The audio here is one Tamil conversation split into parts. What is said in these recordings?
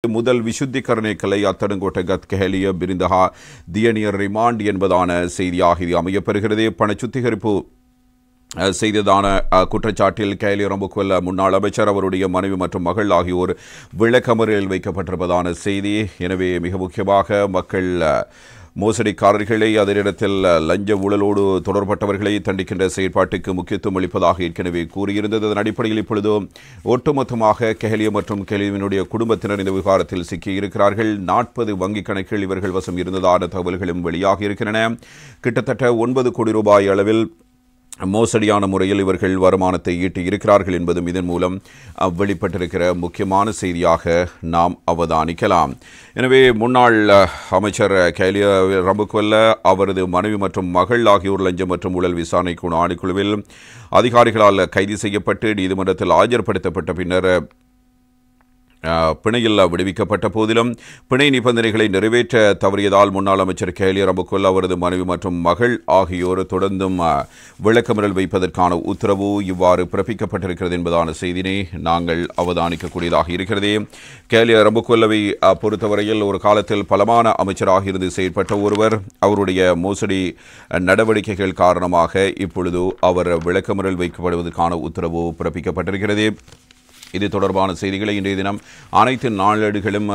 முதல் விசுத்திகரணை கலை அத்தடங்கோட்ட கத்கஹலிய பிரிந்தஹா தியனியர் ரிமாண்ட் என்பதான செய்தியாக இது அமையப்பெறுகிறது. பண சுத்திகரிப்பு செய்ததான குற்றச்சாட்டில் கேலிய ரம்புக்வெல்ல முன்னாள் அமைச்சர், அவருடைய மனைவி மற்றும் மகள் ஆகியோர் விளக்கமறியலில் வைக்கப்பட்டிருப்பதான செய்தி. எனவே மிக முக்கியமாக மக்கள் மோசடிக்காரர்களை, அதே நேரத்தில் லஞ்ச ஊழலோடு தொடர்பட்டவர்களை தண்டிக்கின்ற செயற்பாட்டுக்கு முக்கியத்துவம் அளிப்பதாக ஏற்கனவே கூறியிருந்தது. அதன் அடிப்படையில் இப்பொழுது ஒட்டுமொத்தமாக கெஹலிய மற்றும் கெஹலியனுடைய குடும்பத்தினர் இந்த விவகாரத்தில் சிக்கியிருக்கிறார்கள். 40 வங்கிக் கணக்குகள் இவர்கள் வசம் இருந்ததான தகவல்களும் வெளியாகி இருக்கின்றன. கிட்டத்தட்ட 9 கோடி ரூபாய் அளவில் மோசடியான முறையில் இவர்கள் வருமானத்தை ஈட்டி இருக்கிறார்கள் என்பதும் இதன் மூலம் வெளிப்பட்டிருக்கிற முக்கியமான செய்தியாக நாம் அவதானிக்கலாம். எனவே முன்னாள் அமைச்சர் கேலிய ரம்புக்வெல்ல, அவரது மனைவி மற்றும் மகள் ஆகியோர் லஞ்சம் மற்றும் ஊழல் விசாரணை ஆணைக்குழுவில் அதிகாரிகளால் கைது செய்யப்பட்டு நீதிமன்றத்தில் ஆஜர்படுத்தப்பட்ட பின்னர் பிணையில் விடுவிக்கப்பட்ட போதிலும் பிணை நிபந்தனைகளை நிறைவேற்ற தவறியதால் முன்னாள் அமைச்சர் கேலிய ரம்புக்வெல்ல, அவரது மனைவி மற்றும் மகள் ஆகியோர் தொடர்ந்தும் விளக்கமறியல் வைப்பதற்கான உத்தரவு இவ்வாறு பிறப்பிக்கப்பட்டிருக்கிறது என்பதான செய்தியை நாங்கள் அவதானிக்கக்கூடியதாக இருக்கிறது. கேலிய ரம்புக்வெல்லவை பொறுத்தவரையில் ஒரு காலத்தில் பலமான அமைச்சராக இருந்து செயற்பட்ட ஒருவர், அவருடைய மோசடி நடவடிக்கைகள் காரணமாக இப்பொழுது அவர் விளக்கமறியல் வைக்கப்படுவதற்கான உத்தரவு பிறப்பிக்கப்பட்டிருக்கிறது. இது தொடர்பான செய்திகளை இன்றைய தினம் அனைத்து நாளேடுகளும்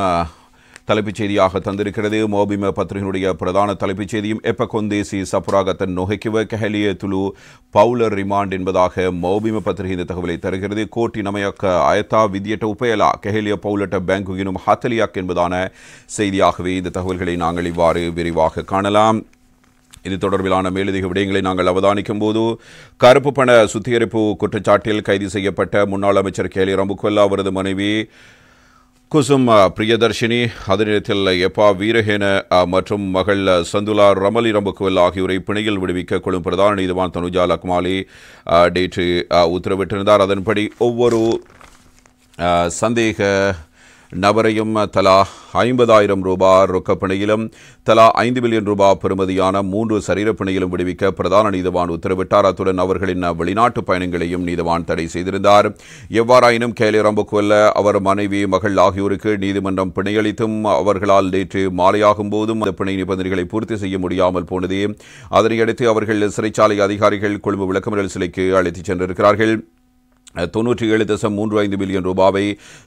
தலைப்புச் செய்தியாக தந்திருக்கிறது. மோபிம பத்திரிகையினுடைய பிரதான தலைப்புச் செய்தியும் எப்பகொந்தேசி சப்ராகத்தன் நொஹெக்கிவ கெஹலிய துலு பவுலர் ரிமாண்ட் என்பதாக மோபிம பத்திரிகை இந்த தகவலை தருகிறது. கோட்டி நமயக்க அயத்தா வித்யட்ட உபயலா கெஹலிய பவுலட்ட பேங்குகினும் ஹத்தலியாக் என்பதான செய்தியாகவே இந்த தகவல்களை நாங்கள் இவ்வாறு விரிவாக காணலாம். இது தொடர்பிலான மேலதிக விடயங்களை நாங்கள் அவதானிக்கும் போது, கருப்பு பண சுத்திகரிப்பு குற்றச்சாட்டில் கைது செய்யப்பட்ட முன்னாள் அமைச்சர் கேலிய ரம்புக்வெல்ல, அவரது மனைவி குசும் பிரியதர்ஷினி, அதே நேரத்தில் எப்பா வீரஹேன மற்றும் மகள் சந்துலா ரமலி ரம்புக்வெல்ல ஆகியோரை பிணையில் விடுவிக்க கொள்ளும் பிரதான நீதிவான் தனுஜா லக்மாலி நேற்று உத்தரவிட்டிருந்தார். அதன்படி ஒவ்வொரு சந்தேக நபரையும் தலா 50,000 ரூபாய் ரொக்கப்பிணையிலும் தலா 5 மில்லியன் ரூபாய் பெறுமதியான 3 சரீரப்பிணையிலும் விடுவிக்க பிரதான நீதிவான் உத்தரவிட்டார். அத்துடன் அவர்களின் வெளிநாட்டு பயணங்களையும் நீதிவான் தடை செய்திருந்தார். எவ்வாறாயினும் கேலிய ரம்புக்வெல்ல, அவர் மனைவி மகள் ஆகியோருக்கு நீதிமன்றம் பிணையளித்தும் அவர்களால் நேற்று மாலையாகும் போதும் அந்த பிணை நிபந்தனைகளை பூர்த்தி செய்ய முடியாமல் போனது. அதனையடுத்து அவர்கள் சிறைச்சாலை அதிகாரிகள் கொழும்பு விளக்கமறியல் சிலைக்கு அழைத்துச் சென்றிருக்கிறார்கள். 97.35 மில்லியன் ரூபாவை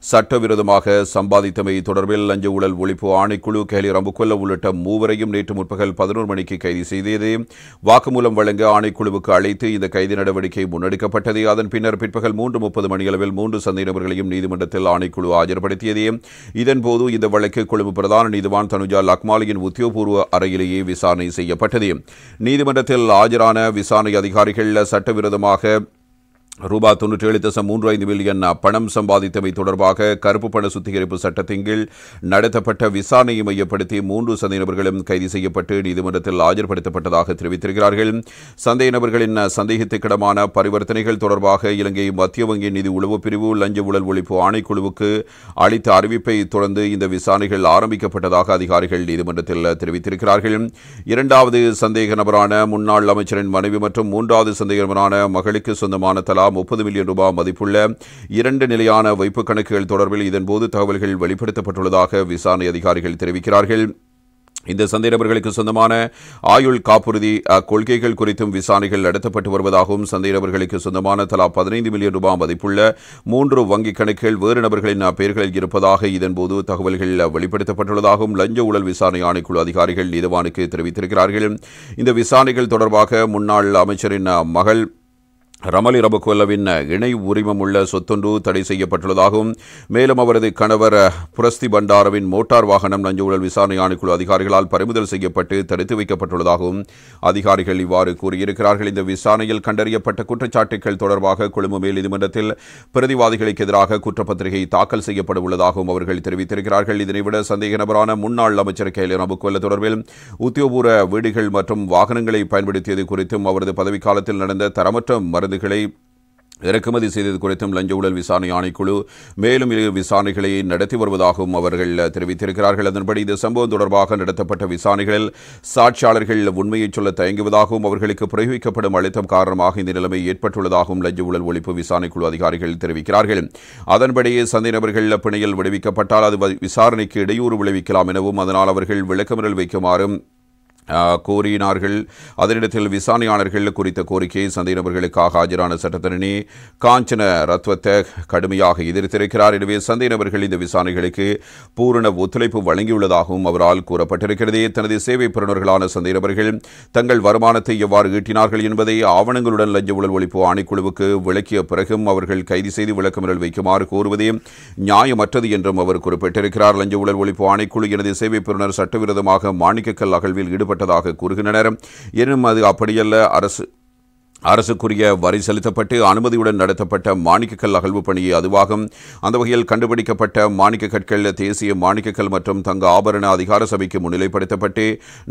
சட்டவிரோதமாக சம்பாதித்தமை தொடர்பில் லஞ்ச ஊழல் ஒழிப்பு ஆணைக்குழு கேலிய ரம்புக்வெல்ல உள்ளிட்ட மூவரையும் நேற்று முற்பகல் 11 மணிக்கு கைது செய்தது. வாக்குமூலம் வழங்க ஆணைக்குழுவுக்கு அழைத்து இந்த கைது நடவடிக்கை முன்னெடுக்கப்பட்டது. அதன் பின்னர் பிற்பகல் 3:30 மணியளவில் 3 சந்தேக நபர்களையும் நீதிமன்றத்தில் ஆணைக்குழு ஆஜர்படுத்தியது. இதன்போது இந்த வழக்கு கொழும்பு பிரதான நீதிவான் தனுஜா லக்மாலியின் உத்தியோகபூர்வ அறையிலேயே விசாரணை செய்யப்பட்டது. நீதிமன்றத்தில் ஆஜரான விசாரணை அதிகாரிகள் சட்டவிரோதமாக ரூபாய் 97.35 மில்லியன் பணம் சம்பாதித்தமை தொடர்பாக கருப்பு பண சுத்திகரிப்பு சட்டத்தின் கீழ் நடத்தப்பட்ட விசாரணையை மையப்படுத்தி 3 சந்தேக நபர்களும் கைது செய்யப்பட்டு நீதிமன்றத்தில் ஆஜர்படுத்தப்பட்டதாக தெரிவித்திருக்கிறார்கள். சந்தேக நபர்களின் சந்தேகத்துக்கிடமான பரிவர்த்தனைகள் தொடர்பாக இலங்கை மத்திய வங்கி நிதி உளவு பிரிவு லஞ்ச ஊழல் ஒழிப்பு ஆணைக்குழுவுக்கு அளித்த அறிவிப்பை தொடர்ந்து இந்த விசாரணைகள் ஆரம்பிக்கப்பட்டதாக அதிகாரிகள் நீதிமன்றத்தில் தெரிவித்திருக்கிறார்கள். 2வது சந்தேக நபரான முன்னாள் அமைச்சரின் மனைவி மற்றும் 3வது சந்தேக நபரான மகளுக்கு சொந்தமான தலா 30 மில்லியன் ரூபாய் மதிப்புள்ள 2 நிலையான வைப்புக் கணக்குகள் தொடர்பில் இதன்போது தகவல்கள் வெளிப்படுத்தப்பட்டுள்ளதாக விசாரணை அதிகாரிகள் தெரிவிக்கிறார்கள். இந்த சந்தேக நபர்களுக்கு சொந்தமான ஆயுள் காப்புறுதி கொள்கைகள் குறித்தும் விசாரணைகள் நடத்தப்பட்டு வருவதாகவும், சந்தேக நபர்களுக்கு சொந்தமான தலா 15 மில்லியன் ரூபாய் மதிப்புள்ள 3 வங்கிக் கணக்குகள் வேறு நபர்களின் பெயர்களில் இருப்பதாக இதன்போது தகவல்கள் வெளிப்படுத்தப்பட்டுள்ளதாகவும் லஞ்ச ஊழல் விசாரணை ஆணைக்குழு அதிகாரிகள் நீதிவானுக்கு தெரிவித்திருக்கிறார்கள். இந்த விசாரணைகள் தொடர்பாக முன்னாள் அமைச்சரின் மகள் ரமலி ரம்புக்வெல்லவின் இணை உரிமம் உள்ள சொத்தொன்று தடை செய்யப்பட்டுள்ளதாகவும், மேலும் அவரது கணவர் புரஸ்தி பண்டாரவின் மோட்டார் வாகனம் லஞ்ச ஊழல் விசாரணை ஆணைக்குழு அதிகாரிகளால் பறிமுதல் செய்யப்பட்டு தடுத்து வைக்கப்பட்டுள்ளதாகவும் அதிகாரிகள் இவ்வாறு கூறியிருக்கிறார்கள். இந்த விசாரணையில் கண்டறியப்பட்ட குற்றச்சாட்டுகள் தொடர்பாக கொழும்பு மேல் நீதிமன்றத்தில் பிரதிவாதிகளுக்கு எதிராக குற்றப்பத்திரிகை தாக்கல் செய்யப்பட உள்ளதாகவும் அவர்கள் தெரிவித்திருக்கிறார்கள். இதனைவிட சந்தேக நபரான முன்னாள் அமைச்சர் கேலிய ரம்புக்வெல்ல தொடர்பில் உத்தியோகபூர்வ வீடுகள் மற்றும் வாகனங்களை பயன்படுத்தியது குறித்தும் அவரது பதவிக்காலத்தில் நடந்த தரமற்ற மருந்துகளை இறக்குமதி செய்தது குறித்தும் லஞ்ச ஊழல் விசாரணை ஆணைக்குழு மேலும் விசாரணைகளை நடத்தி வருவதாகவும் அவர்கள் தெரிவித்திருக்கிறார்கள். அதன்படி இந்த சம்பவம் தொடர்பாக நடத்தப்பட்ட விசாரணைகளில் சாட்சியாளர்கள் உண்மையை சொல்ல தயங்குவதாகவும் அவர்களுக்கு பிரயோகிக்கப்படும் அழுத்தம் காரணமாக இந்த நிலைமை ஏற்பட்டுள்ளதாகவும் லஞ்ச ஊழல் ஒழிப்பு விசாரணைக்குழு அதிகாரிகள் தெரிவிக்கிறார்கள். அதன்படி சந்தேக நபர்கள் பிணையில் விடுவிக்கப்பட்டால் அது விசாரணைக்கு இடையூறு விளைவிக்கலாம் எனவும் அதனால் அவர்கள் விளக்கமறியல் வைக்குமாறும் கோரினார்கள். அதனிடத்தில் விசாரணையாளர்கள் குறித்த கோரிக்கையை சந்தேக நபர்களுக்காக ஆஜரான சட்டத்தரணி காஞ்சன ரத்வத்த கடுமையாக எதிர்த்திருக்கிறார். எனவே சந்தேக நபர்கள் இந்த விசாரணைகளுக்கு பூரண ஒத்துழைப்பு வழங்கியுள்ளதாகவும் அவரால் கூறப்பட்டிருக்கிறது. தனது சேவை பெறுநர்களான சந்தேக நபர்கள் தங்கள் வருமானத்தை எவ்வாறு ஈட்டினார்கள் என்பதை ஆவணங்களுடன் லஞ்ச ஊழல் ஒழிப்பு ஆணைக்குழுவுக்கு விளக்கிய பிறகும் அவர்கள் கைது செய்து விளக்கமறியல் வைக்குமாறு கோருவதே நியாயமற்றது என்றும் அவர் குறிப்பிட்டிருக்கிறார். லஞ்ச ஊழல் ஒழிப்பு ஆணைக்குழு எனது சேவை பெறுநர் சட்டவிரோதமாக மாணிக்கக்கல் அகழ்வில் ஈடுபட்டதாக கூறுகின்றனர். எனினும் அது அப்படியல்ல. அரசுக்குரிய வரி செலுத்தப்பட்டு அனுமதியுடன் நடத்தப்பட்ட மாணிக்கக்கல் அகழ்வு பணியை அதுவாகும். அந்த வகையில் கண்டுபிடிக்கப்பட்ட மாணிக்க கற்கள் தேசிய மாணிக்கக்கல் மற்றும் தங்க ஆபரண அதிகார சபைக்கு முன்னிலைப்படுத்தப்பட்டு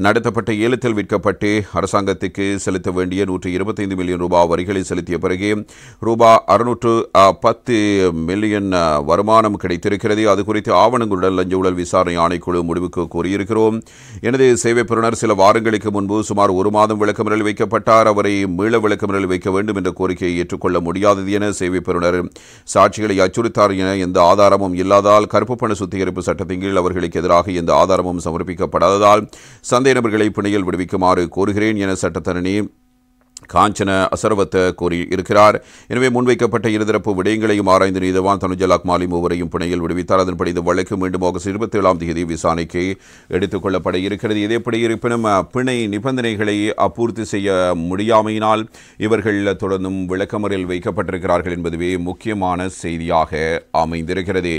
நடத்தப்பட்ட ஏலத்தில் விற்கப்பட்டு அரசாங்கத்துக்கு செலுத்த வேண்டிய 125 மில்லியன் ரூபாய் வரிகளை செலுத்திய பிறகு ரூபாய் 610 மில்லியன் வருமானம் கிடைத்திருக்கிறது. அது குறித்து ஆவணங்களுடன் லஞ்ச ஊழல் விசாரணை ஆணைக்குழு முடிவுக்கு கூறியிருக்கிறோம். எனது சேவை பெறுநர் சில வாரங்களுக்கு முன்பு சுமார் 1 மாதம் விளக்கமறியல் வைக்கப்பட்டார். அவரை மீள விளக்கமறியல் வைக்க வேண்டும் என்ற கோரிக்கையை ஏற்றுக்கொள்ள முடியாதது என சேவை பெறுநர் சாட்சிகளை அச்சுறுத்தார் என எந்த ஆதாரமும் இல்லாதால் கருப்பு பண சுத்திகரிப்பு சட்டத்தின் கீழ் அவர்களுக்கு எதிராக எந்த ஆதாரமும் சமர்ப்பிக்கப்படாததால் சந்தேக நபர்களை பிணையில் விடுவிக்குமாறு கோருகிறேன் என சட்டத்தரணி காஞ்சன அசரவத்த கூறியிருக்கிறார். எனவே முன்வைக்கப்பட்ட இருதரப்பு விடயங்களையும் ஆராய்ந்து நீதவான் தனுஜல் அக்மாலி மூவரையும் பிணையில் விடுவித்தார். அதன்படி இந்த வழக்கு மீண்டும் ஆகஸ்ட் 27 விசாரணைக்கு எடுத்துக் கொள்ளப்பட இருக்கிறது. இது எப்படி இருப்பினும் பிணை நிபந்தனைகளை பூர்த்தி செய்ய முடியாமையினால் இவர்கள் தொடர்ந்தும் விளக்கமறியல் வைக்கப்பட்டிருக்கிறார்கள் என்பதுவே முக்கியமான செய்தியாக அமைந்திருக்கிறது.